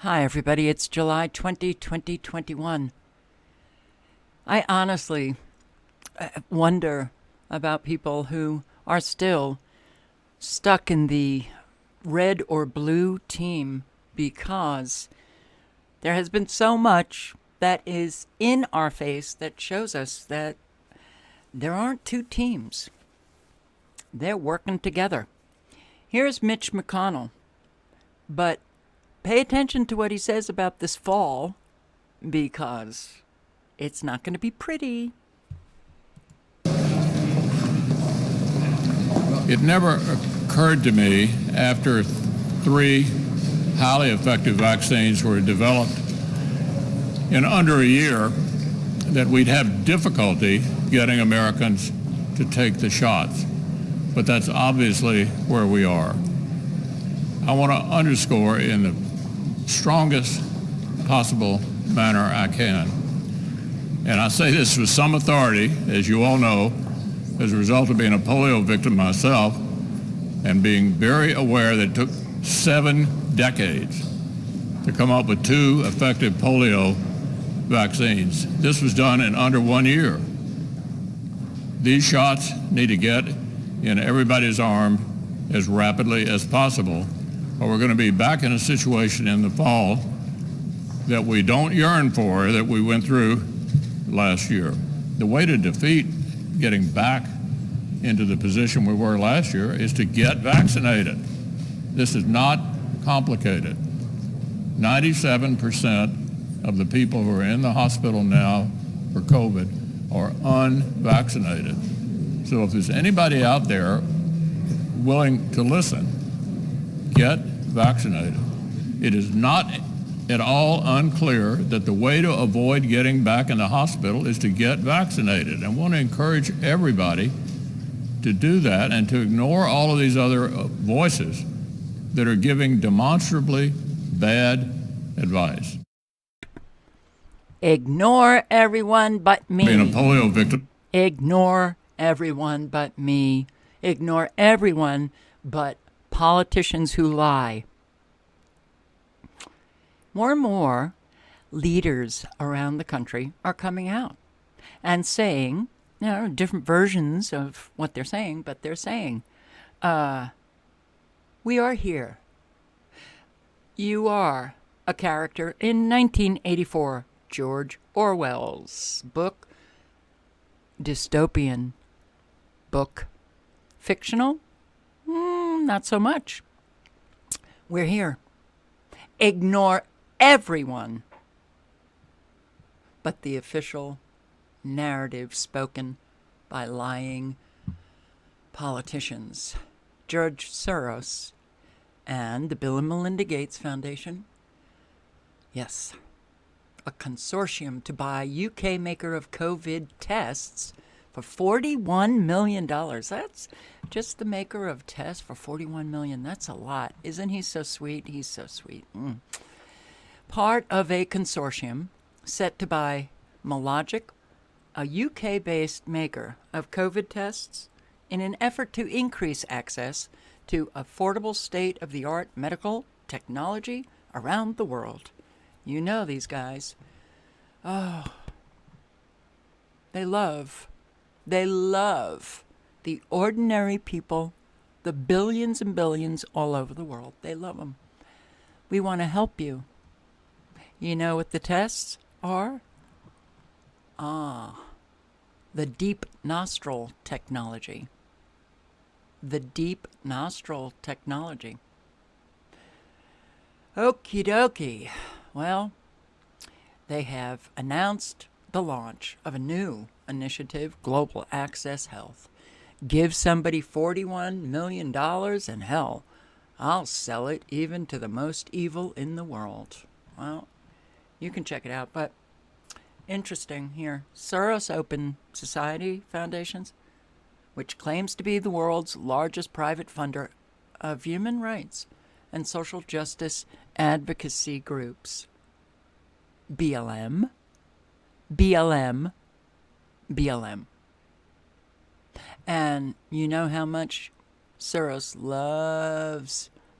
Hi, everybody. It's July 20, 2021. I honestly wonder about people who are still stuck in the red or blue team because there has been so much that is in our face that shows us that there aren't two teams. They're working together. Here's Mitch McConnell, but pay attention to what he says about this fall because it's not going to be pretty. It never occurred to me after 3 highly effective vaccines were developed in under a year that we'd have difficulty getting Americans to take the shots. But that's obviously where we are. I want to underscore in the strongest possible manner I can. And I say this with some authority, as you all know, as a result of being a polio victim myself and being very aware that it took 7 decades to come up with 2 effective polio vaccines. This was done in under 1 year. These shots need to get in everybody's arm as rapidly as possible, or we're going to be back in a situation in the fall that we don't yearn for, that we went through last year. The way to defeat getting back into the position we were last year is to get vaccinated. This is not complicated. 97% of the people who are in the hospital now for COVID are unvaccinated. So if there's anybody out there willing to listen, get vaccinated. It is not at all unclear that the way to avoid getting back in the hospital is to get vaccinated. I want to encourage everybody to do that and to ignore all of these other voices that are giving demonstrably bad advice. Ignore everyone but me. Being a polio victim. Ignore everyone but me. Ignore everyone but politicians who lie. More and more leaders around the country are coming out and saying, different versions of what they're saying, but they're saying, we are here. You are a character in 1984, George Orwell's book, dystopian book. Fictional? Not so much. We're here. Ignore everyone but the official narrative spoken by lying politicians. George Soros and the Bill and Melinda Gates Foundation. Yes, a consortium to buy UK maker of COVID tests for $41 million. That's just the maker of tests for $41 million. That's a lot. Isn't he so sweet? He's so sweet. Part of a consortium set to buy Mologic, a UK-based maker of COVID tests, in an effort to increase access to affordable state-of-the-art medical technology around the world. You know these guys. Oh, they love the ordinary people, the billions and billions all over the world. They love them. We want to help you. You know what the tests are? The deep nostril technology. The deep nostril technology. Okie dokie. Well, they have announced the launch of a new initiative, Global Access Health. Give somebody $41 million and hell, I'll sell it even to the most evil in the world. Well, you can check it out, but interesting here. Soros Open Society Foundations, which claims to be the world's largest private funder of human rights and social justice advocacy groups. BLM. And you know how much Soros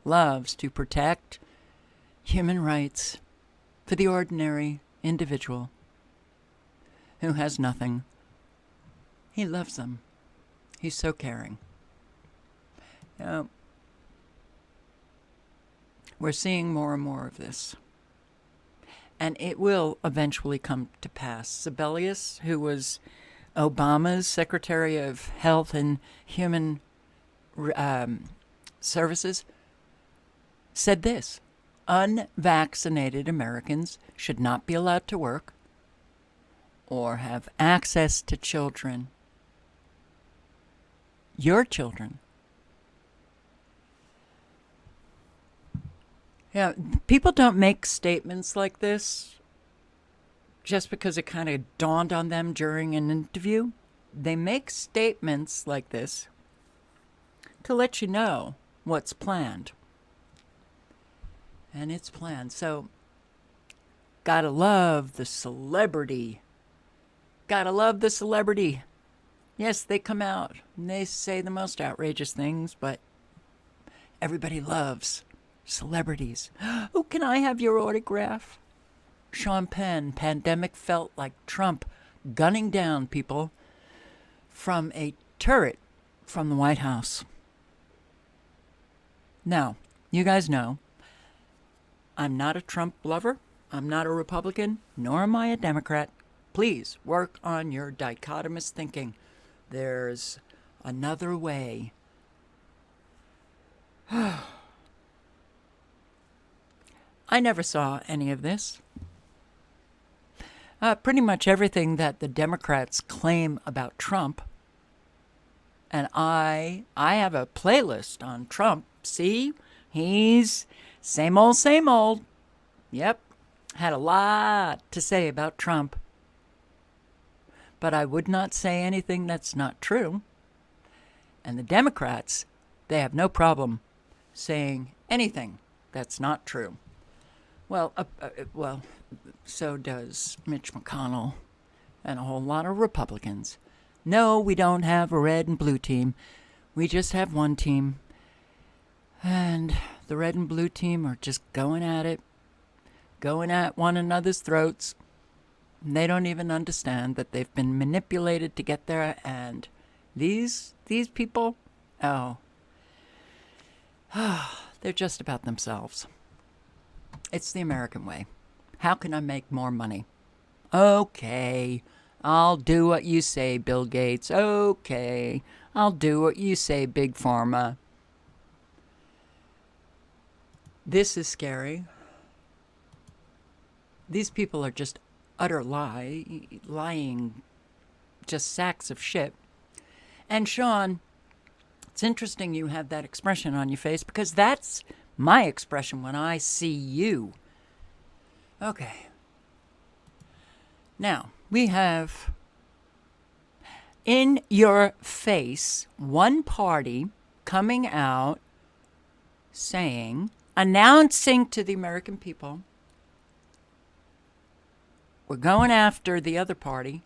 loves to protect human rights for the ordinary individual who has nothing. He loves them. He's so caring. You know, we're seeing more and more of this. And it will eventually come to pass. Sebelius, who was Obama's Secretary of Health and Human Services, said this: unvaccinated Americans should not be allowed to work or have access to children. Your children. Yeah, people don't make statements like this just because it kind of dawned on them during an interview. They make statements like this to let you know what's planned. And it's planned. So, gotta love the celebrity. Gotta love the celebrity. Yes, they come out and they say the most outrageous things, but everybody loves celebrities. Oh, can I have your autograph? Sean Penn, pandemic felt like Trump gunning down people from a turret from the White House. Now, you guys know, I'm not a Trump lover. I'm not a Republican, nor am I a Democrat. Please work on your dichotomous thinking. There's another way. I never saw any of this. Pretty much everything that the Democrats claim about Trump, and I have a playlist on Trump. See, he's same old, same old. Yep, had a lot to say about Trump. But I would not say anything that's not true. And the Democrats, they have no problem saying anything that's not true. Well, so does Mitch McConnell and a whole lot of Republicans. No, we don't have a red and blue team. We just have one team. And the red and blue team are just going at it, going at one another's throats. And they don't even understand that they've been manipulated to get there. And these people, they're just about themselves. It's the American way. How can I make more money? Okay, I'll do what you say, Bill Gates. Okay, I'll do what you say, Big Pharma. This is scary. These people are just utter lying, just sacks of shit. And Sean, it's interesting you have that expression on your face, because that's my expression when I see you. Okay. Now, we have in your face one party coming out saying, announcing to the American people, we're going after the other party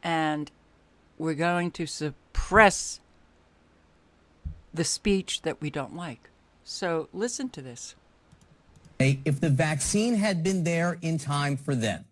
and we're going to suppress the speech that we don't like. So listen to this. If the vaccine had been there in time for them.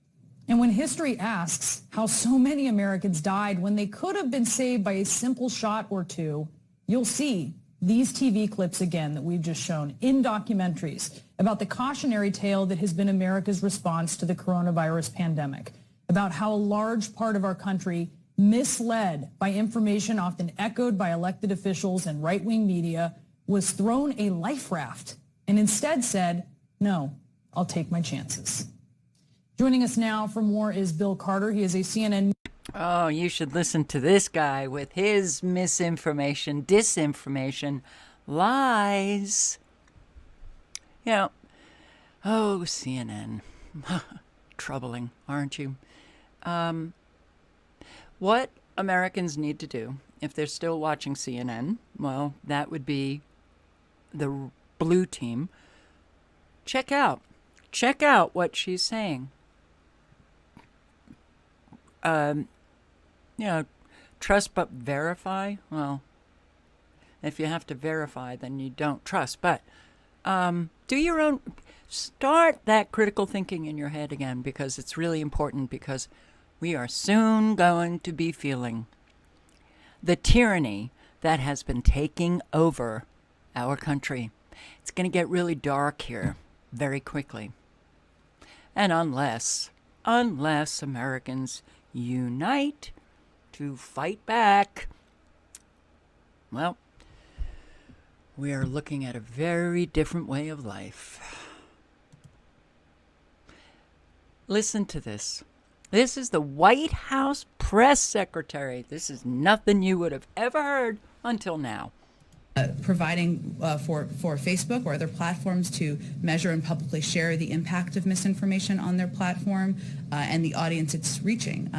And when history asks how so many Americans died when they could have been saved by a simple shot or two, you'll see these TV clips again that we've just shown in documentaries about the cautionary tale that has been America's response to the coronavirus pandemic, about how a large part of our country, misled by information often echoed by elected officials and right-wing media, was thrown a life raft and instead said, no, I'll take my chances. Joining us now for more is Bill Carter. He is a CNN. Oh, you should listen to this guy with his misinformation, disinformation, lies. You know, oh, CNN. Troubling, aren't you? What Americans need to do, if they're still watching CNN, well, that would be the blue team. Check out what she's saying. Trust but verify. Well, if you have to verify, then you don't trust. But Do your own, start that critical thinking in your head again, because it's really important, because we are soon going to be feeling the tyranny that has been taking over our country. It's going to get really dark here very quickly. And unless Americans unite to fight back, well, we are looking at a very different way of life. Listen to this. This is the White House press secretary. This is nothing you would have ever heard until now. Providing for Facebook or other platforms to measure and publicly share the impact of misinformation on their platform and the audience it's reaching.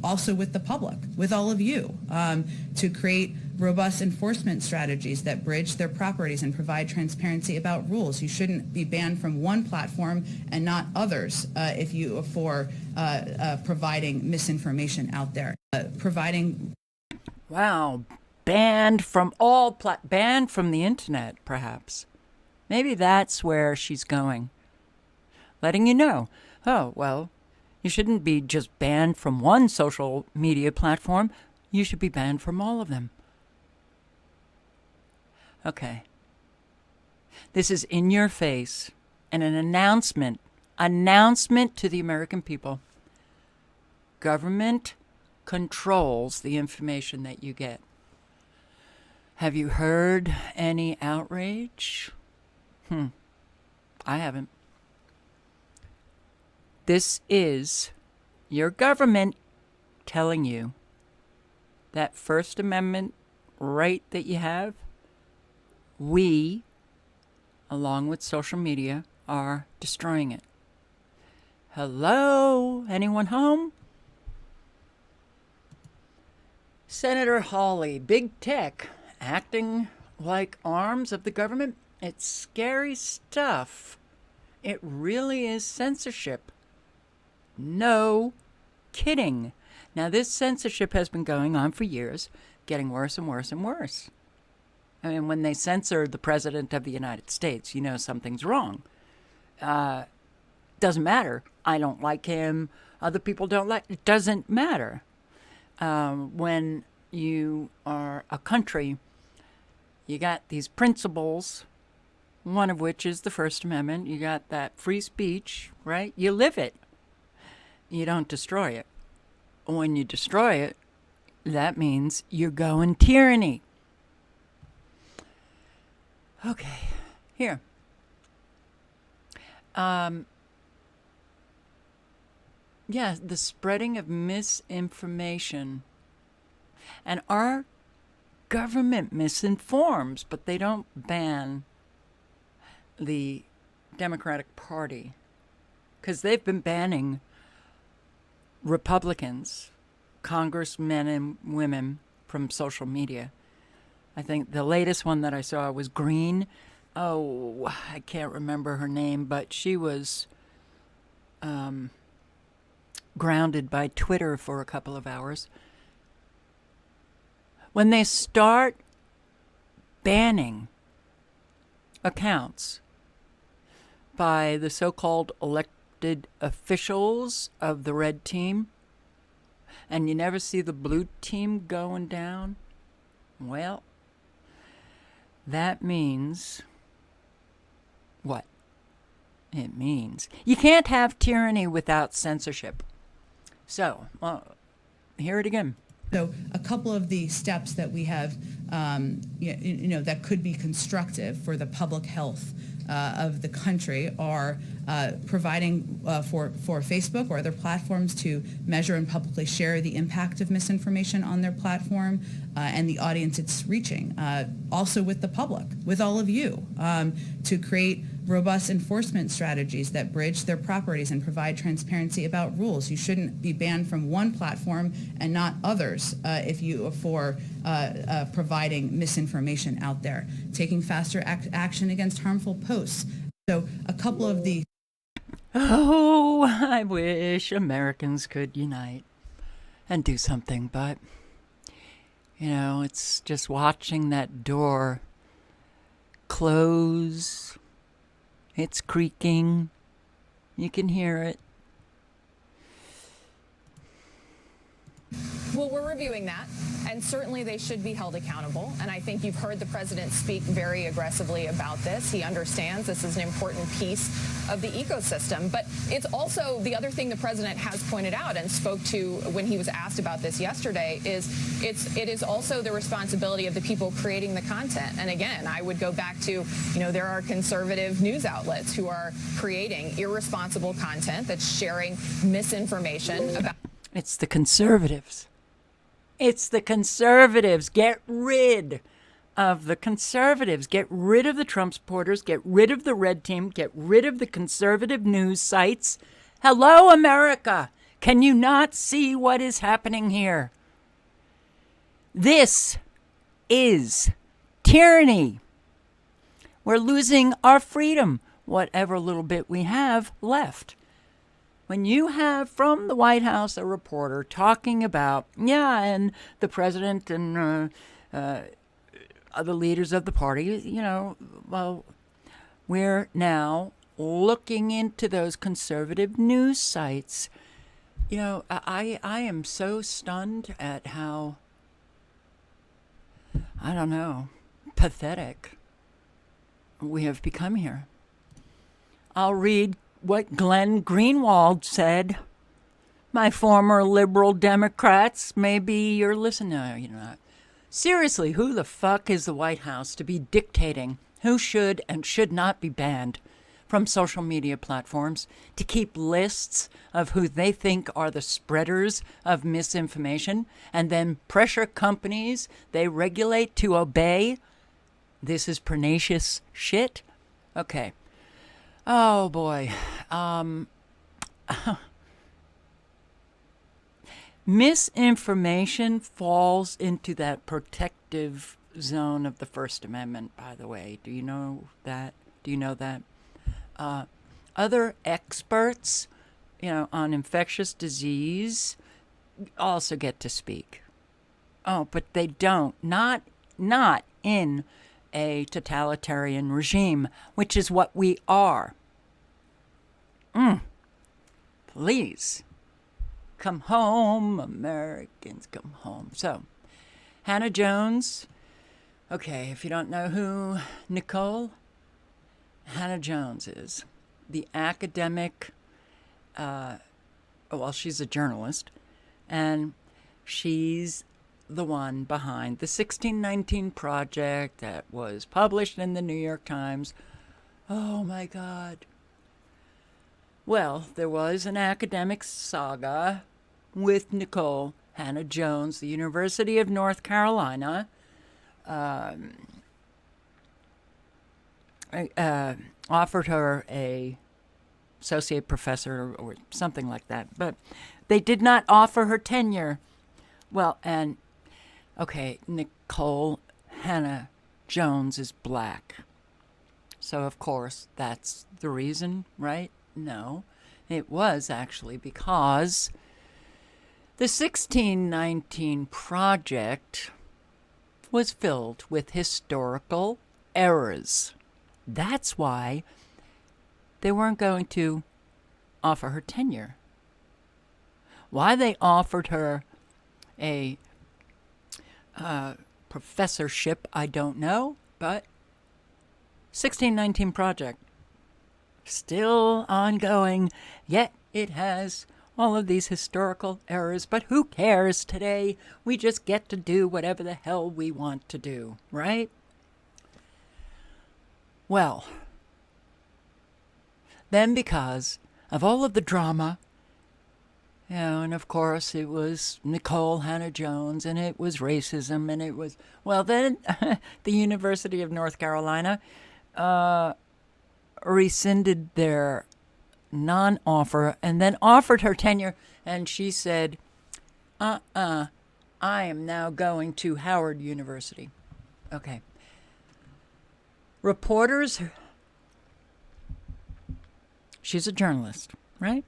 Also with the public, with all of you, to create robust enforcement strategies that bridge their properties and provide transparency about rules. You shouldn't be banned from one platform and not others if you for providing misinformation out there. Wow. Banned from the internet, perhaps. Maybe that's where she's going. Letting you know, oh, well, you shouldn't be just banned from one social media platform. You should be banned from all of them. Okay. This is in your face and an announcement to the American people. Government controls the information that you get. Have you heard any outrage? I haven't. This is your government telling you that First Amendment right that you have, we, along with social media, are destroying it. Hello? Anyone home? Senator Hawley, big tech, acting like arms of the government. It's scary stuff. It really is censorship. No kidding. Now, this censorship has been going on for years, getting worse and worse and worse. I mean, when they censor the President of the United States, you know something's wrong. Doesn't matter. I don't like him. Other people don't like. It doesn't matter. When you are a country, you got these principles, one of which is the First Amendment. You got that free speech, right? You live it. You don't destroy it. When you destroy it, that means you're going tyranny. Okay, here. Yeah, the spreading of misinformation. And our government misinforms, but they don't ban the Democratic Party, because they've been banning Republicans, congressmen and women, from social media. I think the latest one that I saw was Green. Oh, I can't remember her name, but she was grounded by Twitter for a couple of hours. When they start banning accounts by the so-called elected officials of the red team, and you never see the blue team going down, well, that means what? It means you can't have tyranny without censorship. So, well, hear it again. So a couple of the steps that we have, that could be constructive for the public health of the country are providing for Facebook or other platforms to measure and publicly share the impact of misinformation on their platform and the audience it's reaching. Also with the public, with all of you, to create robust enforcement strategies that bridge their properties and provide transparency about rules. You shouldn't be banned from one platform and not others if you for providing misinformation out there. Taking faster action against harmful posts. So a couple of the... Oh, I wish Americans could unite and do something, but, it's just watching that door close It's creaking. You can hear it. Well, we're reviewing that, and certainly they should be held accountable. And I think you've heard the president speak very aggressively about this. He understands this is an important piece of the ecosystem. But it's also the other thing the president has pointed out and spoke to when he was asked about this yesterday is it is also the responsibility of the people creating the content. And again, I would go back to, there are conservative news outlets who are creating irresponsible content that's sharing misinformation about. It's the conservatives. It's the conservatives. Get rid of the conservatives. Get rid of the Trump supporters. Get rid of the red team. Get rid of the conservative news sites. Hello, America. Can you not see what is happening here? This is tyranny. We're losing our freedom, whatever little bit we have left. When you have from the White House a reporter talking about, and the president and other leaders of the party, well, we're now looking into those conservative news sites. I am so stunned at how, I don't know, pathetic we have become here. I'll read what Glenn Greenwald said. My former liberal Democrats, maybe you're listening. No, you're not. Seriously, who the fuck is the White House to be dictating who should and should not be banned from social media platforms, to keep lists of who they think are the spreaders of misinformation and then pressure companies they regulate to obey? This is pernicious shit. Okay. Oh, boy. Misinformation falls into that protective zone of the First Amendment, by the way. Do you know that? Other experts, on infectious disease also get to speak. Oh, but they don't. Not in a totalitarian regime, which is what we are. Please, come home, Americans, come home. So, Hannah Jones. Okay, if you don't know who Nicole, Hannah Jones is, the academic, she's a journalist, and she's the one behind the 1619 Project that was published in the New York Times. Oh my God. Well, there was an academic saga with Nicole Hannah Jones. The University of North Carolina offered her a associate professor or something like that, but they did not offer her tenure. Well, and okay, Nicole Hannah Jones is black. So, of course, that's the reason, right? No, it was actually because the 1619 Project was filled with historical errors. That's why they weren't going to offer her tenure. Why they offered her a professorship, I don't know, but 1619 Project still ongoing, yet it has all of these historical errors, but who cares today? We just get to do whatever the hell we want to do, right? Well, then because of all of the drama, and of course it was Nicole Hannah Jones, and it was racism, and it was, well, then the University of North Carolina rescinded their non-offer and then offered her tenure, and she said, I am now going to Howard University. Okay. Reporters, she's a journalist, right?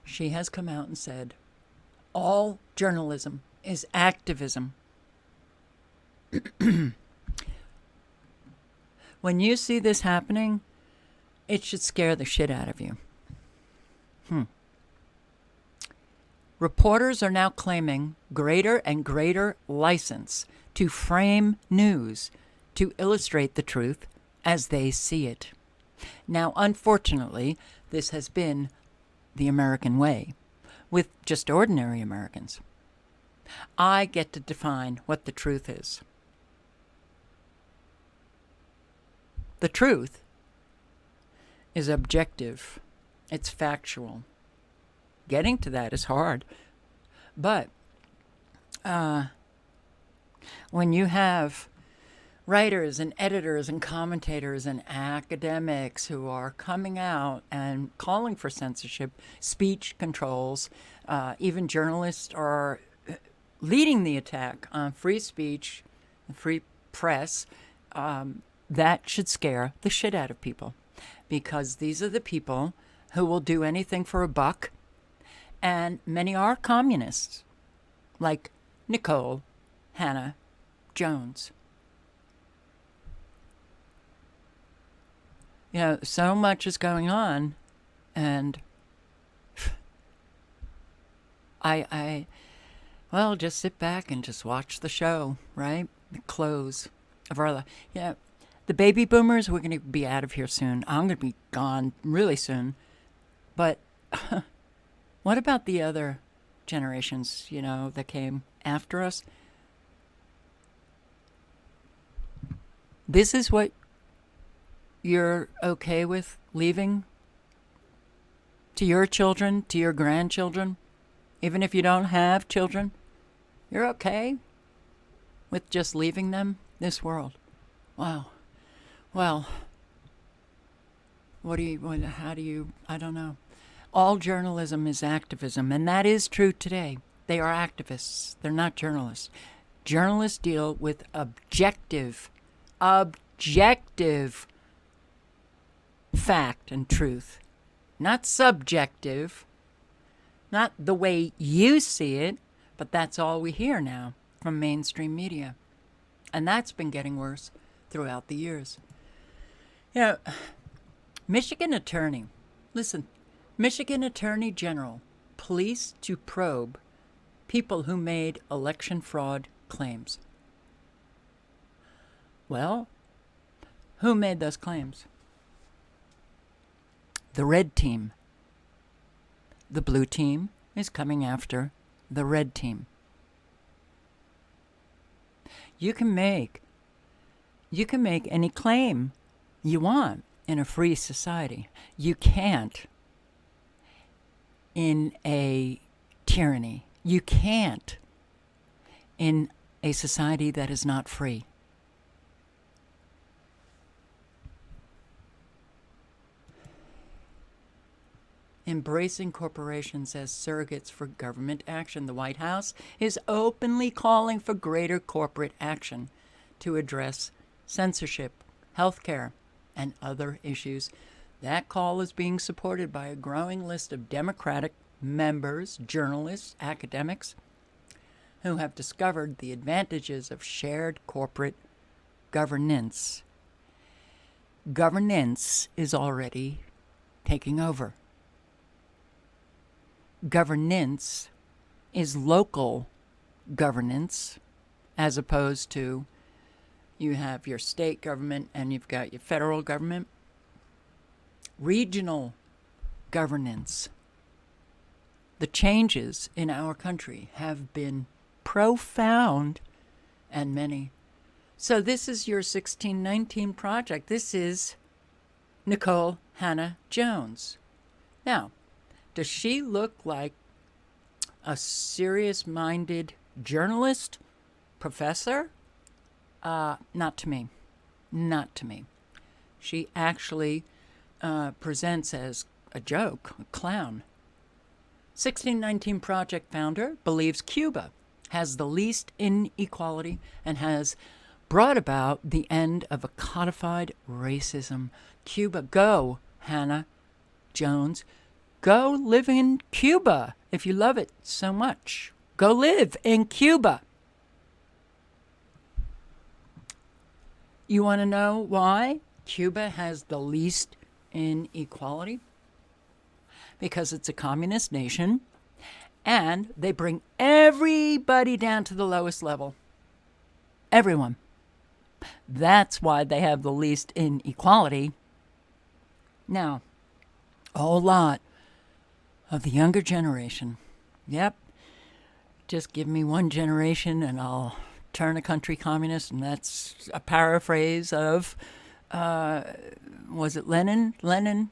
She has come out and said, all journalism is activism. When you see this happening, It should scare the shit out of you. Reporters are now claiming greater and greater license to frame news to illustrate the truth as they see it. Now, unfortunately, this has been the American way with just ordinary Americans. I get to define what the truth is. The truth is objective. It's factual. Getting to that is hard. But when you have writers and editors and commentators and academics who are coming out and calling for censorship, speech controls, even journalists are leading the attack on free speech, free press, that should scare the shit out of people, because these are the people who will do anything for a buck, and many are communists, like Nicole Hannah Jones. You know, so much is going on, and well, just sit back and just watch the show, right? The close of our life. Yeah, the baby boomers, we're going to be out of here soon. I'm going to be gone really soon. But what about the other generations, you know, that came after us? This is what you're okay with leaving to your children, to your grandchildren? Even if you don't have children, you're okay with just leaving them this world. Wow. Well, I don't know. All journalism is activism, and that is true today. They are activists. They're not journalists. Journalists deal with objective fact and truth, not subjective, not the way you see it, but that's all we hear now from mainstream media. And that's been getting worse throughout the years. You know, Michigan Attorney General, police to probe people who made election fraud claims. Well, who made those claims? The red team. The blue team is coming after the red team. You can make any claim you want in a free society. You can't in a tyranny. You can't in a society that is not free. Embracing corporations as surrogates for government action. The White House is openly calling for greater corporate action to address censorship, healthcare, and other issues. That call is being supported by a growing list of Democratic members, journalists, academics, who have discovered the advantages of shared corporate governance. Governance is already taking over. Governance is local governance, as opposed to you have your state government and you've got your federal government. Regional governance. The changes in our country have been profound and many. So this is your 1619 project. This is Nicole Hannah Jones. Now, does she look like a serious-minded journalist, professor? Not to me. Not to me. She actually presents as a joke, a clown. 1619 Project founder believes Cuba has the least inequality and has brought about the end of a codified racism. Cuba, go, Hannah Jones. Go live in Cuba if you love it so much. Go live in Cuba. You want to know why Cuba has the least inequality because it's a communist nation and they bring everybody down to the lowest level. Everyone. That's why they have the least inequality. Now, a whole lot of the younger generation, yep, just give me one generation and I'll turn a country communist, and that's a paraphrase of, was it Lenin?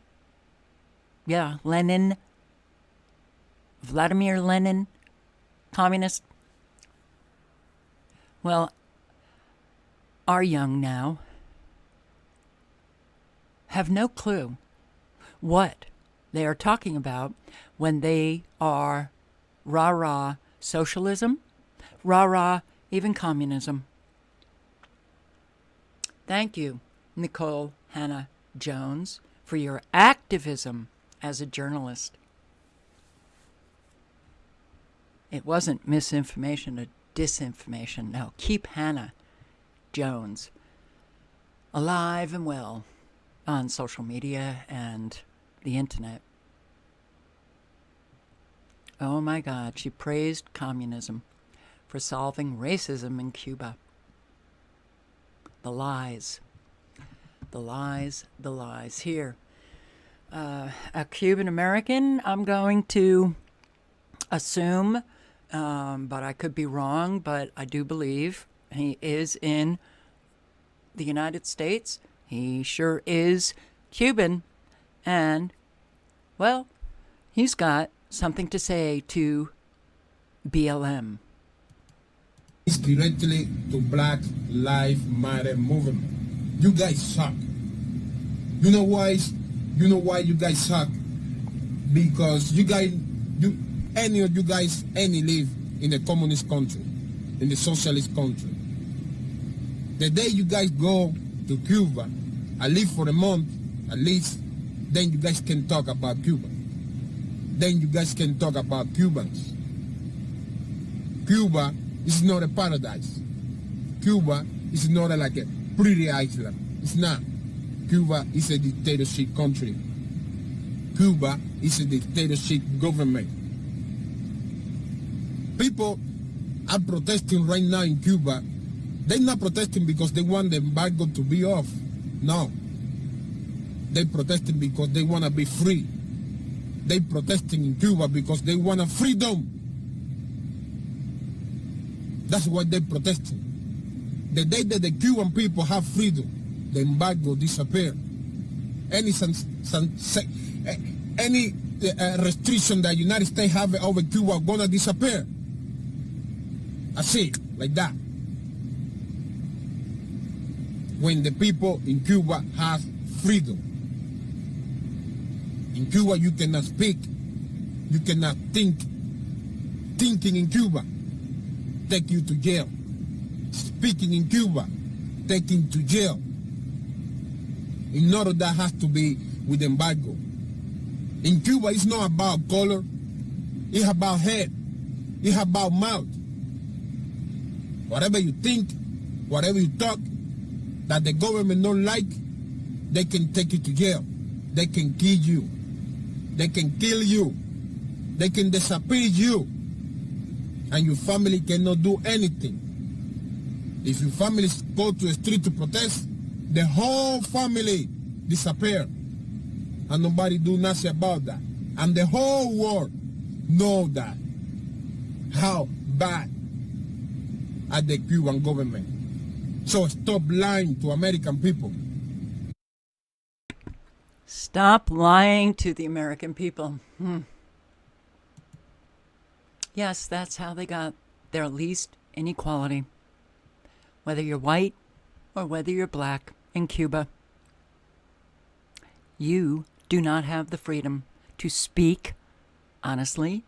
Yeah, Lenin. Vladimir Lenin, communist. Well, our young now have no clue what they are talking about when they are rah-rah socialism, rah-rah even communism. Thank you, Nicole Hannah Jones, for your activism as a journalist. It wasn't misinformation or disinformation. No, keep Hannah Jones alive and well on social media and the internet. Oh my God, she praised communism for solving racism in Cuba. The lies. The lies, the lies. Here, a Cuban American, I'm going to assume, but I could be wrong, but I do believe he is in the United States. He sure is Cuban. And, well, he's got something to say to BLM. Directly to Black Lives Matter movement. You guys suck. You know why? You know why you guys suck? Because any of you guys live in a communist country, in the socialist country. The day you guys go to Cuba, at least for a month, at least, then you guys can talk about Cuba. Then you guys can talk about Cubans. Cuba is not a paradise. Cuba is not like a pretty island. It's not. Cuba is a dictatorship country. Cuba is a dictatorship government. People are protesting right now in Cuba. They're not protesting because they want the embargo to be off. No. They're protesting because they want to be free. They're protesting in Cuba because they want a freedom. That's why they're protesting. The day that the Cuban people have freedom, the embargo disappear. Any restriction that United States have over Cuba are gonna disappear. I see it like that. When the people in Cuba have freedom. In Cuba you cannot speak, you cannot think. Thinking in Cuba take you to jail. Speaking in Cuba take you to jail. In order that has to be with embargo. In Cuba it's not about color, it's about head, it's about mouth. Whatever you think, whatever you talk, that the government don't like, they can take you to jail. They can kill you. They can kill you. They can disappear you. And your family cannot do anything. If your family go to the street to protest, the whole family disappear. And nobody do nothing about that. And the whole world know that. How bad are the Cuban government. So stop lying to American people. Stop lying to the American people. Yes, that's how they got their least inequality. Whether you're white or whether you're black in Cuba, you do not have the freedom to speak honestly.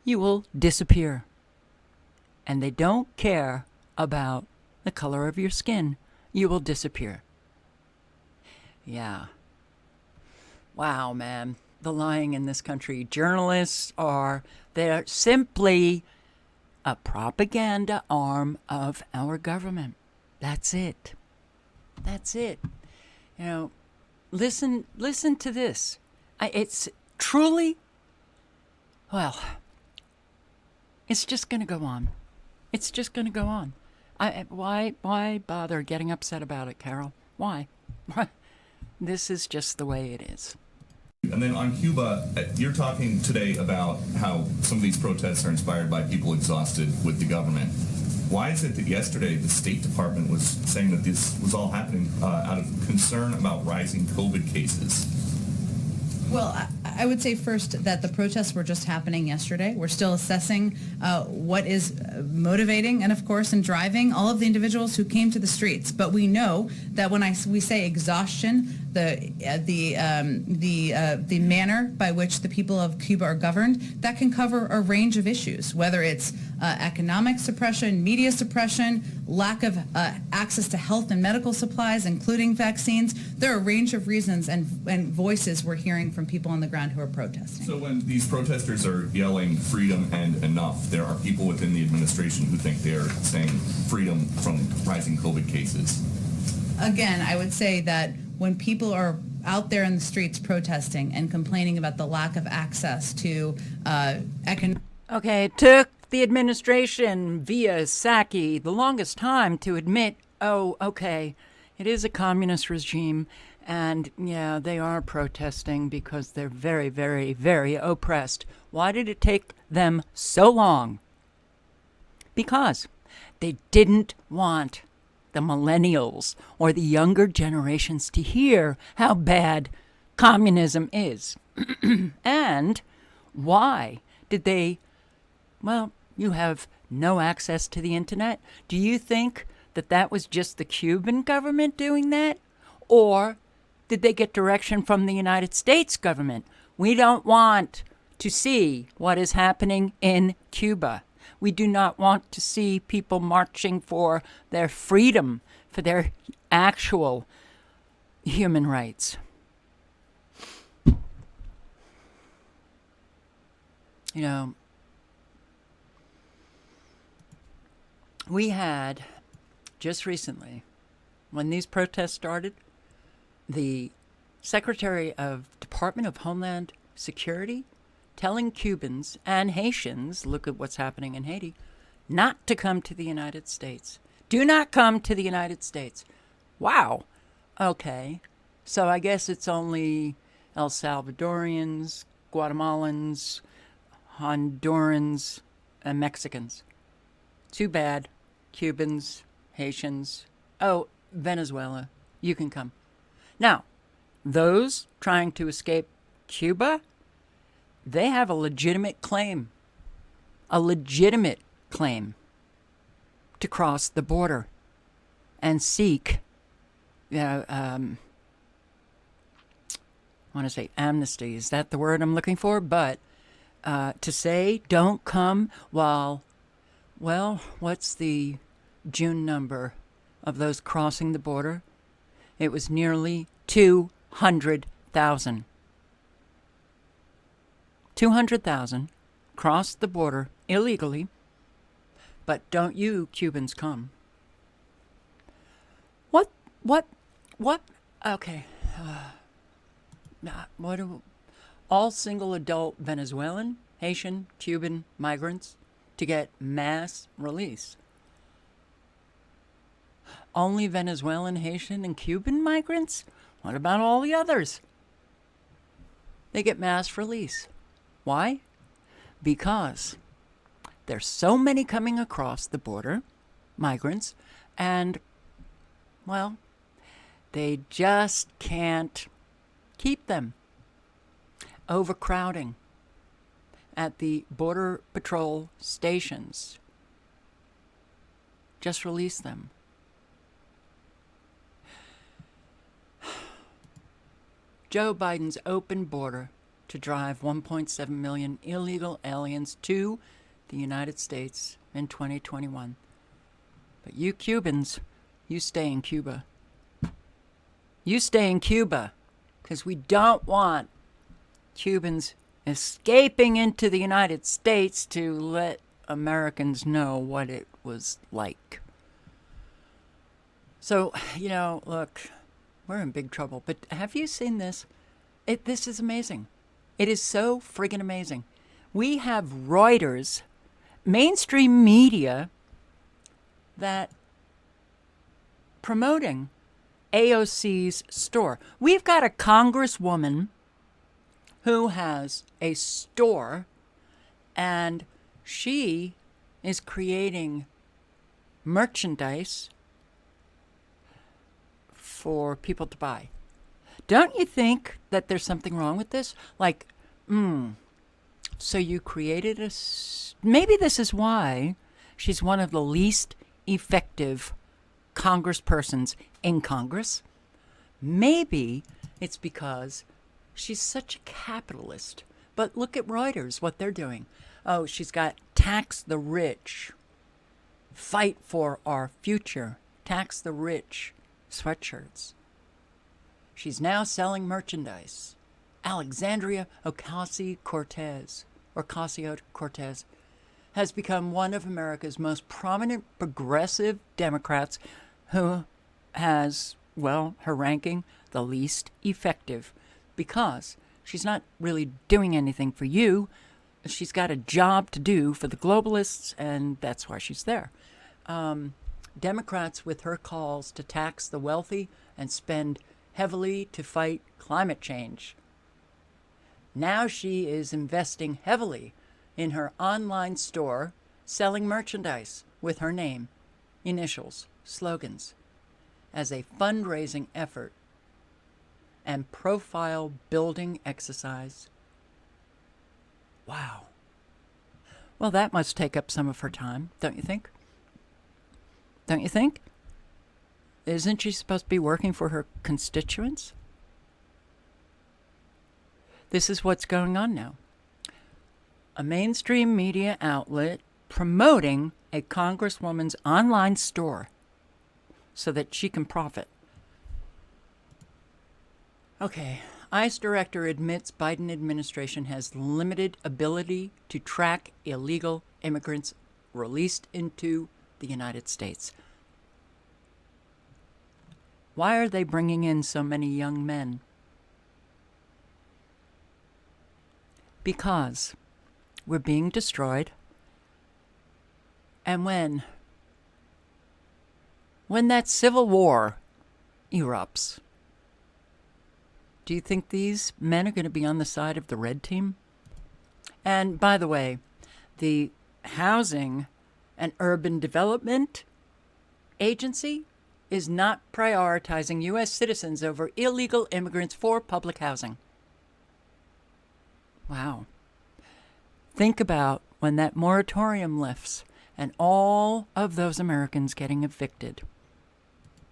You will disappear. And they don't care about the color of your skin. You will disappear. Yeah. Wow, man. The lying in this country. Journalists they're simply a propaganda arm of our government. That's it. That's it. You know, listen to this. It's truly, well, it's just going to go on. It's just going to go on. Why bother getting upset about it, Carol? Why? This is just the way it is. And then on Cuba, you're talking today about how some of these protests are inspired by people exhausted with the government. Why is it that yesterday the State Department was saying that this was all happening out of concern about rising COVID cases? Well, I would say first that the protests were just happening yesterday. We're still assessing what is motivating and, of course, and driving all of the individuals who came to the streets. But we know that when we say exhaustion, the manner by which the people of Cuba are governed, that can cover a range of issues, whether it's economic suppression, media suppression, lack of access to health and medical supplies, including vaccines. There are a range of reasons and voices we're hearing from people on the ground who are protesting. So when these protesters are yelling freedom and enough, there are people within the administration who think they're saying freedom from rising COVID cases. Again, I would say that when people are out there in the streets protesting and complaining about the lack of access to economic... Okay, it took the administration via Psaki the longest time to admit, oh, okay, it is a communist regime, and yeah, they are protesting because they're very, very, very oppressed. Why did it take them so long? Because they didn't want the millennials or the younger generations to hear how bad communism is. And why did they? Well, you have no access to the internet. Do you think that that was just the Cuban government doing that? Or did they get direction from the United States government? We don't want to see what is happening in Cuba. We do not want to see people marching for their freedom, for their actual human rights. You know, we had just recently, when these protests started, the Secretary of Department of Homeland Security telling Cubans and Haitians, look at what's happening in Haiti, not to come to the United States. Do not come to the United States. Wow. Okay. So I guess it's only El Salvadorians, Guatemalans, Hondurans, and Mexicans. Too bad. Cubans, Haitians. Oh, Venezuela. You can come. Now, those trying to escape Cuba, they have a legitimate claim to cross the border and seek, I want to say amnesty. Is that the word I'm looking for? But to say don't come while, well, what's the June number of those crossing the border? It was nearly 200,000. 200,000 crossed the border illegally, but don't you Cubans come. What, okay. All single adult Venezuelan, Haitian, Cuban migrants to get mass release. Only Venezuelan, Haitian, and Cuban migrants? What about all the others? They get mass release. Why? Because there's so many coming across the border, migrants, and, well, they just can't keep them. Overcrowding at the Border Patrol stations. Just release them. Joe Biden's open border to drive 1.7 million illegal aliens to the United States in 2021. But you Cubans, you stay in Cuba. You stay in Cuba, because we don't want Cubans escaping into the United States to let Americans know what it was like. So, look, we're in big trouble. But have you seen this? This is amazing. It is so friggin' amazing. We have Reuters, mainstream media, that promoting AOC's store. We've got a congresswoman who has a store, and she is creating merchandise for people to buy. Don't you think that there's something wrong with this? Like, so you created maybe this is why she's one of the least effective congresspersons in Congress. Maybe it's because she's such a capitalist. But look at Reuters, what they're doing. Oh, she's got tax the rich, fight for our future, tax the rich sweatshirts. She's now selling merchandise. Alexandria Ocasio-Cortez, has become one of America's most prominent progressive Democrats who has, well, her ranking the least effective because she's not really doing anything for you. She's got a job to do for the globalists, and that's why she's there. Democrats, with her calls to tax the wealthy and spend heavily to fight climate change. Now she is investing heavily in her online store, selling merchandise with her name, initials, slogans, as a fundraising effort and profile building exercise. Wow. Well, that must take up some of her time, don't you think? Don't you think? Isn't she supposed to be working for her constituents? This is what's going on now. A mainstream media outlet promoting a congresswoman's online store so that she can profit. Okay, ICE director admits Biden administration has limited ability to track illegal immigrants released into the United States. Why are they bringing in so many young men? Because we're being destroyed. And when that civil war erupts, do you think these men are going to be on the side of the red team? And by the way, the Housing and Urban Development Agency is not prioritizing U.S. citizens over illegal immigrants for public housing. Wow. Think about when that moratorium lifts and all of those Americans getting evicted.